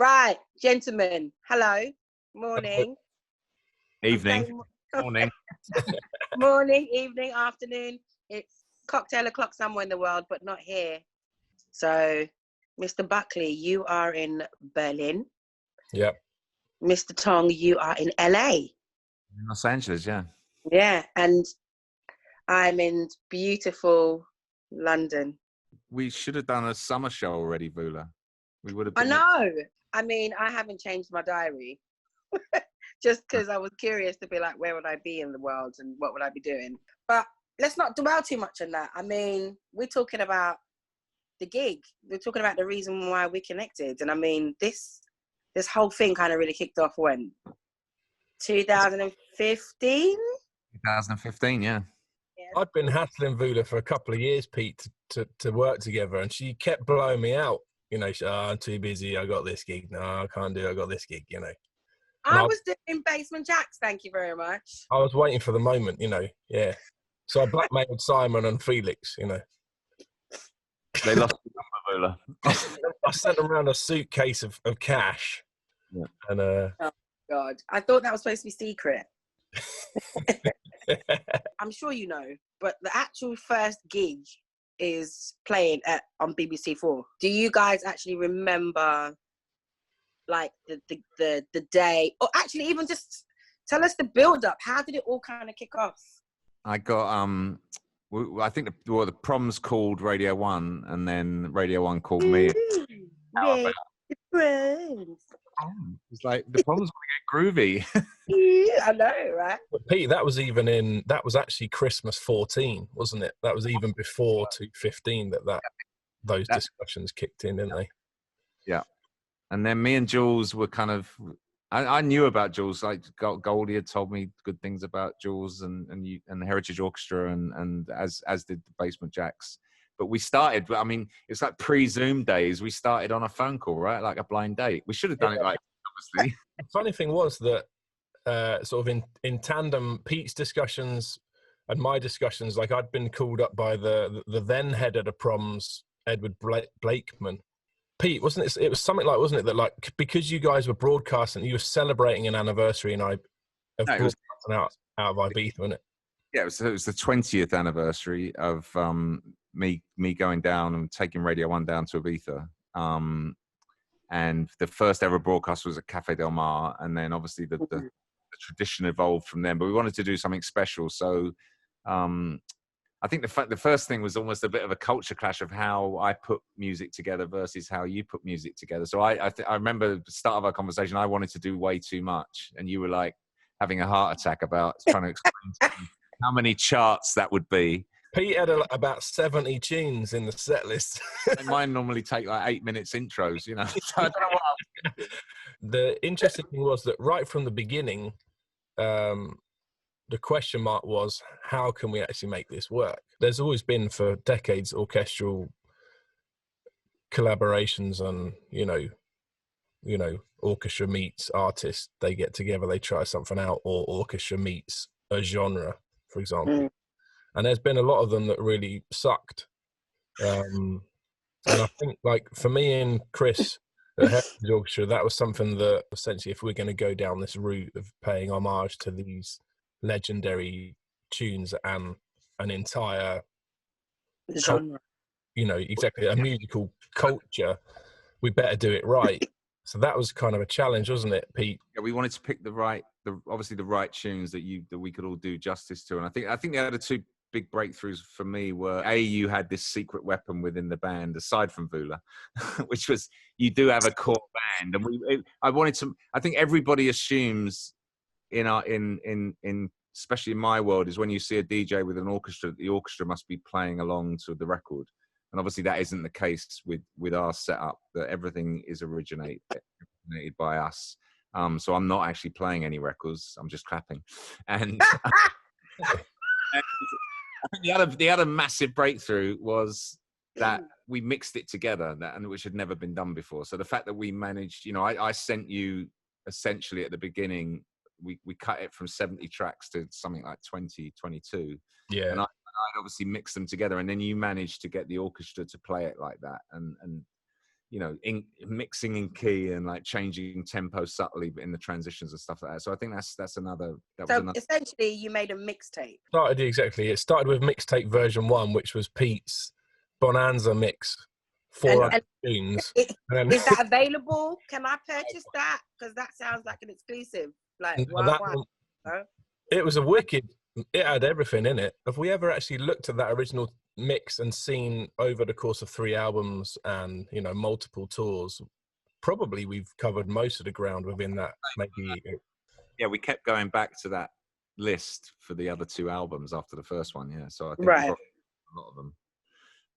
Right, gentlemen. Hello. Morning. Evening. Morning. Morning, evening, afternoon. It's cocktail o'clock somewhere in the world, but not here. So, Mr. Buckley, you are in Berlin. Yep. Mr. Tong, you are in LA. Los Angeles, yeah. Yeah, and I'm in beautiful London. We should have done a summer show already, Vula. We would have I been know. I mean, I haven't changed my diary. Just because I was curious to be like, where would I be in the world and what would I be doing? But let's not dwell too much on that. I mean, we're talking about the gig. We're talking about the reason why we connected. And I mean, this whole thing kind of really kicked off when? 2015? 2015, yeah. I'd been hassling Vula for a couple of years, Pete, to work together, and she kept blowing me out. You know, I'm too busy. I got this gig. No, I can't do it. I got this gig, you know. I was doing Basement Jacks, thank you very much. I was waiting for the moment, you know, yeah. So I blackmailed Simon and Felix, you know. They lost the number, Vula. I sent them around a suitcase of cash. Yeah. And oh, God. I thought that was supposed to be secret. I'm sure you know, but the actual first gig is playing on BBC 4. Do you guys actually remember like the day, or actually even just tell us the build up? How did it all kind of kick off? I got I think the prom's called Radio 1, and then Radio 1 called me. It's like the prom's gonna get groovy. Yeah, I know, right? But Pete, that was actually Christmas 14, wasn't it? That was even before 215 those discussions kicked in, didn't they? Yeah. And then me and Jules were kind of, I knew about Jules. Like Goldie had told me good things about Jules and the Heritage Orchestra, and as did the Basement Jacks. But we started, I mean, it's like pre-Zoom days. We started on a phone call, right? Like a blind date. We should have done it like, obviously. The funny thing was that sort of in tandem, Pete's discussions and my discussions, like I'd been called up by the then head of the proms, Edward Blakeman. Pete, wasn't it? It was something like, wasn't it, that like because you guys were broadcasting, you were celebrating an anniversary, and broadcasting out of Ibiza, wasn't it? Yeah, it was the 20th anniversary of me going down and taking Radio 1 down to Ibiza. And the first ever broadcast was at Cafe Del Mar, and then obviously the tradition evolved from then. But we wanted to do something special, so I think the first thing was almost a bit of a culture clash of how I put music together versus how you put music together. So I remember at the start of our conversation, I wanted to do way too much, and you were like having a heart attack about trying to explain to me how many charts that would be. Pete had about 70 tunes in the set list. Mine normally take like 8 minutes intros, you know. So I don't know what The interesting thing was that right from the beginning, the question mark was, how can we actually make this work? There's always been for decades orchestral collaborations, and you know, orchestra meets artist. They get together, they try something out, or orchestra meets a genre, for example. And there's been a lot of them that really sucked. And I think, like, for me and Chris at Heritage Orchestra, that was something that essentially, if we're going to go down this route of paying homage to these legendary tunes and an entire genre, you know, exactly, a musical culture, we better do it right. So that was kind of a challenge, wasn't it, Pete? Yeah, we wanted to pick obviously the right tunes that we could all do justice to. And I think the other two big breakthroughs for me were, you had this secret weapon within the band aside from Vula, which was you do have a core band, and I think everybody assumes in especially in my world, is when you see a DJ with an orchestra, the orchestra must be playing along to the record. And obviously that isn't the case with our setup, that everything is originated by us. So I'm not actually playing any records, I'm just clapping. And, and the other massive breakthrough was that we mixed it together, and which had never been done before. So the fact that we managed, you know, I sent you essentially at the beginning, we cut it from 70 tracks to something like 20, 22. Yeah. And I obviously mixed them together, and then you managed to get the orchestra to play it like that. And mixing in key and like changing tempo subtly in the transitions and stuff like that. So I think that's another. So essentially, you made a mixtape. It started with mixtape version 1, which was Pete's Bonanza mix. 400 tunes. Is that available? Can I purchase that? Because that sounds like an exclusive. Like, it was a wicked. It had everything in it. Have we ever actually looked at that original mix and seen over the course of 3 albums and multiple tours? Probably we've covered most of the ground within that. Maybe. Yeah, we kept going back to that list for the other 2 albums after the first one. Yeah, so I think right. A lot of them.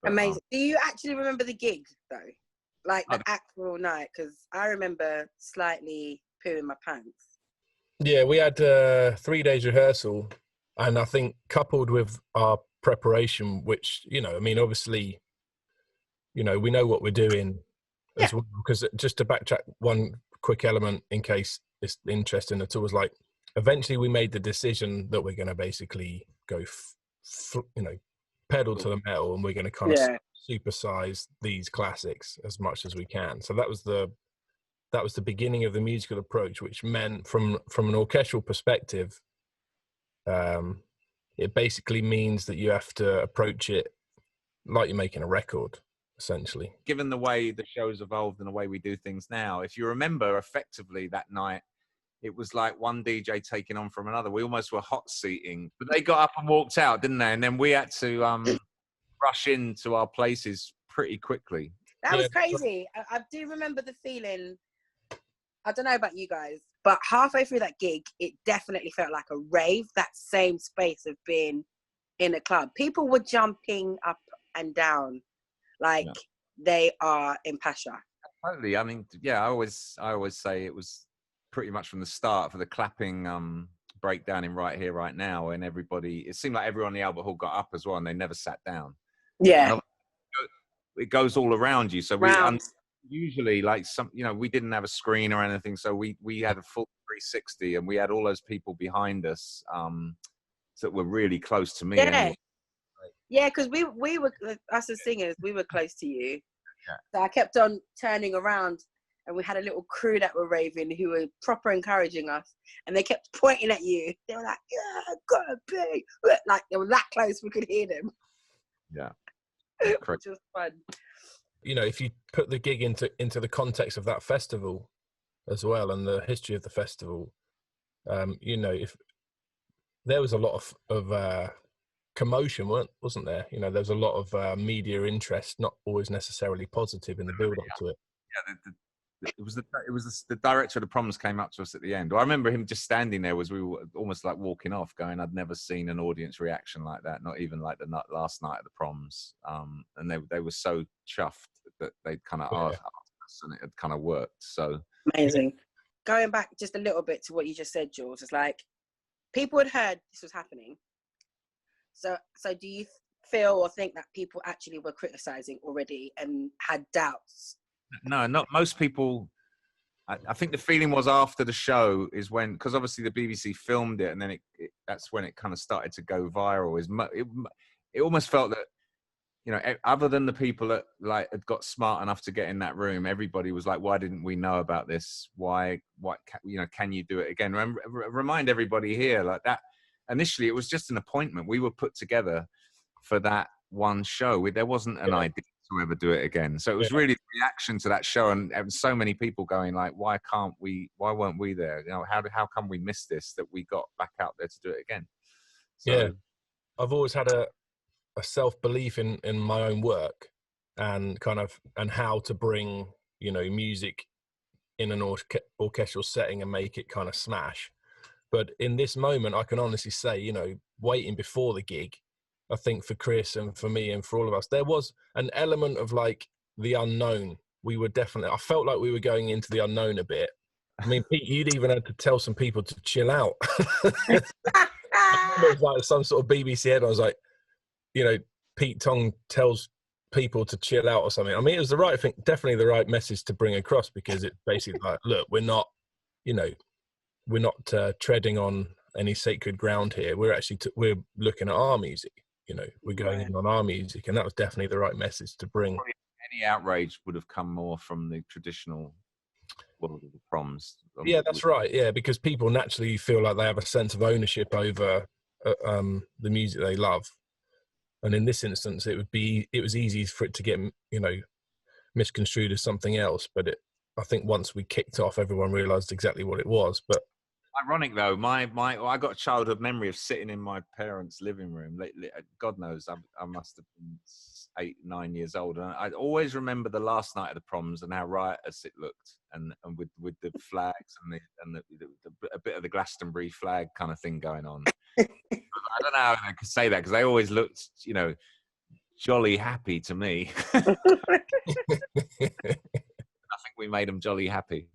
But, amazing. Do you actually remember the gig though? Like the actual night? Because I remember slightly pooing my pants. Yeah, we had 3 days rehearsal, and I think coupled with our preparation, which obviously, we know what we're doing as well. Because just to backtrack one quick element, in case it's interesting at all, was like eventually we made the decision that we're going to basically go, pedal to the metal, and we're going to kind of supersize these classics as much as we can. So that was the beginning of the musical approach, which meant from an orchestral perspective, it basically means that you have to approach it like you're making a record, essentially. Given the way the show's evolved and the way we do things now, if you remember effectively that night, it was like one DJ taking on from another. We almost were hot seating, but they got up and walked out, didn't they? And then we had to rush into our places pretty quickly. That was crazy. I do remember the feeling. I don't know about you guys, but halfway through that gig, it definitely felt like a rave. That same space of being in a club. People were jumping up and down like they are in Pasha. Totally. I mean, I always say it was pretty much from the start for the clapping breakdown in Right Here, Right Now, and it seemed like everyone in the Albert Hall got up as well, and they never sat down. Yeah. It goes all around you. So we usually, like we didn't have a screen or anything, so we had a full 360, and we had all those people behind us that were really close to me. Anyway. Yeah, because we were, us as singers, we were close to you. Yeah. So I kept on turning around, and we had a little crew that were raving who were proper encouraging us, and they kept pointing at you. They were like, "Yeah, gotta be," like they were that close we could hear them. Yeah, which was fun. If you put the gig into the context of that festival as well, and the history of the festival, if there was a lot of commotion, wasn't there? There was a lot of media interest, not always necessarily positive in the build-up to it. Yeah, it was the director of the proms came up to us at the end. I remember him just standing there as we were almost like walking off, going, "I'd never seen an audience reaction like that, not even like the last night of the proms." And they were so chuffed that they'd kind of asked us, and it had kind of worked. So amazing. Going back just a little bit to what you just said, Jules, it's like people had heard this was happening. So do you feel or think that people actually were criticizing already and had doubts? No, not most people. I think the feeling was after the show is when, because obviously the BBC filmed it, and then that's when it kind of started to go viral. It almost felt that, other than the people that like had got smart enough to get in that room, everybody was like, "Why didn't we know about this? Why? Can you do it again?" Remind everybody here like that. Initially, it was just an appointment. We were put together for that one show. There wasn't an idea to ever do it again. So it was really the reaction to that show, and so many people going like, why weren't we there? How come we missed this, that we got back out there to do it again? So, I've always had a self-belief in my own work, and how to bring, music in an orchestral setting and make it kind of smash. But in this moment, I can honestly say, waiting before the gig, I think for Chris and for me and for all of us, there was an element of like the unknown. I felt like we were going into the unknown a bit. I mean, Pete, you'd even had to tell some people to chill out. It was like some sort of BBC head. I was like, Pete Tong tells people to chill out or something. I mean, it was the right thing, definitely the right message to bring across, because it's basically like, look, we're not treading on any sacred ground here. We're actually we're looking at our music. We're going in on our music, and that was definitely the right message to bring. any outrage would have come more from the traditional world of the proms. Yeah, that's right. Yeah, because people naturally feel like they have a sense of ownership over the music they love, and in this instance, it was easy for it to get misconstrued as something else. But I think once we kicked off, everyone realised exactly what it was. But ironic though, I got a childhood memory of sitting in my parents' living room. God knows, I must have been 8, 9 years old, and I always remember the last night of the proms and how riotous it looked, and with the flags and a bit of the Glastonbury flag kind of thing going on. I don't know how I could say that because they always looked, jolly happy to me. I think we made them jolly happy.